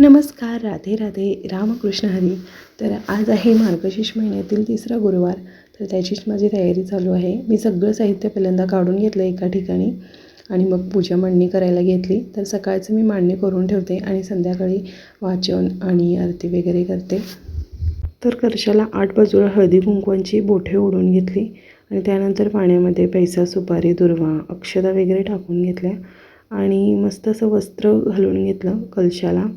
नमस्कार, राधे राधे, रामकृष्ण हरी. तर आज आहे मार्गशीर्ष महिन्यातील तिसरा गुरुवार. तर त्याचीच माझी तयारी चालू आहे. मी सगळं साहित्य पहिल्यांदा काढून घेतलं एका ठिकाणी आणि मग पूजा मांडणी करायला घेतली. तर सकाळचं मी मांडणी करून ठेवते आणि संध्याकाळी वाचन आणि आरती वगैरे करते. तर कलशाला 8 बाजूला हळदी कुंकवांची बोठे ओढून घेतली आणि त्यानंतर पाण्यामध्ये पैसा, सुपारी, दुर्वा, अक्षता वगैरे टाकून घेतल्या आणि मस्त असं वस्त्र घालून घेतलं कलशाला.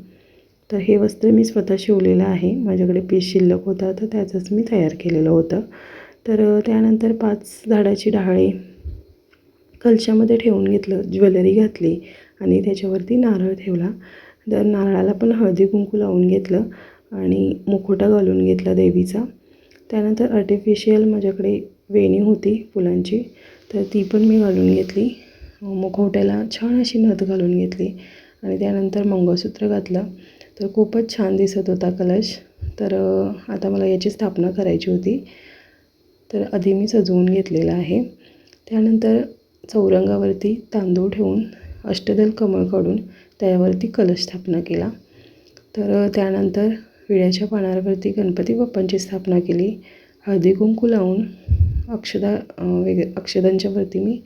तर हे वस्त्र मी स्वतः शिवलेलं आहे. माझ्याकडे पीस शिल्लक होता तर त्याचंच मी तयार केलेलं होतं. तर त्यानंतर 5 झाडाची डहाळे कलशामध्ये ठेवून घेतलं, ज्वेलरी घातली आणि त्याच्यावरती नारळ ठेवला. तर नारळाला पण हळदी कुंकू लावून घेतलं आणि मुखवटा घालून घेतला देवीचा. त्यानंतर आर्टिफिशियल माझ्याकडे वेणी होती फुलांची, तर ती पण मी घालून घेतली. मुखवट्याला छान अशी नथ घालून घेतली आणि त्यानंतर मंगळसूत्र घातलं. तर खूपच छान दिसत होता कलश. तर आता मला याची स्थापना करायची होती. तर आधी मी सजवून घेतलेलं आहे. त्यानंतर चौरंगावरती तांदूळ ठेवून अष्टदल कमळ काढून त्यावरती कलश स्थापना केला. तर त्यानंतर विड्याच्या पानावरती गणपती बाप्पांची स्थापना केली. हळदी कुंकू लावून अक्षदांच्यावरती मी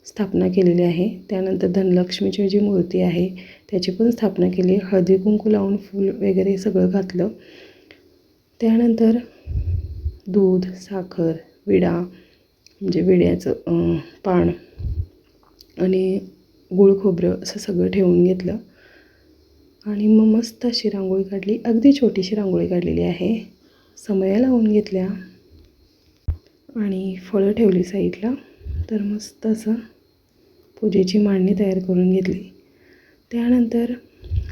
स्थापना केलेली आहे. त्यानंतर धनलक्ष्मीची जी मूर्ती आहे त्याची पण स्थापना केली. हळदी कुंकू लावून फूल वगैरे सगळं घातलं. त्यानंतर दूध, साखर, विडा म्हणजे विड्याचं पान आणि गूळ खोबरं असं सगळं ठेवून घेतलं आणि मग मस्त अशी रांगोळी काढली. अगदी छोटीशी रांगोळी काढलेली आहे. समया लावून घेतल्या आणि फळं ठेवली साईडला. तर मस्त असं पूजेची मांडणी तयार करून घेतली. त्यानंतर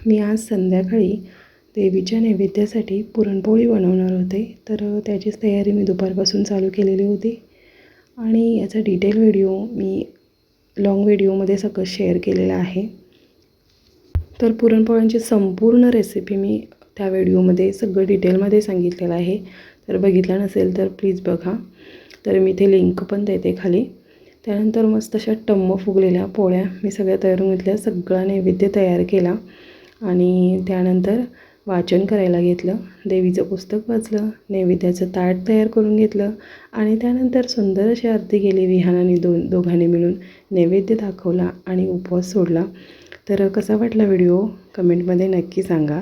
मी आज संध्याकाळी देवीच्या नैवेद्यासाठी पुरणपोळी बनवणार होते. तर त्याचीच तयारी मी दुपारपासून चालू केलेली होती आणि याचा डिटेल व्हिडिओ मी लॉंग व्हिडिओमध्ये सगळं शेअर केलेलं आहे. तर पुरणपोळ्यांची संपूर्ण रेसिपी मी त्या व्हिडिओमध्ये सगळं डिटेलमध्ये सांगितलेलं आहे. तर बघितलं नसेल तर प्लीज बघा. तर मी ते लिंक पण देते खाली. त्यानंतर मस्त अशा टम्म फुगलेल्या पोळ्या मी सगळ्या तयार करून घेतल्या. सगळा नैवेद्य तयार केला आणि त्यानंतर वाचन करायला घेतलं. देवीचं पुस्तक वाचलं, नैवेद्याचं ताट तयार करून घेतलं आणि त्यानंतर सुंदर अशी आरती केली. विहानाने दोघांनी मिळून नैवेद्य दाखवला आणि उपवास सोडला. तर कसा वाटला व्हिडिओ कमेंटमध्ये नक्की सांगा.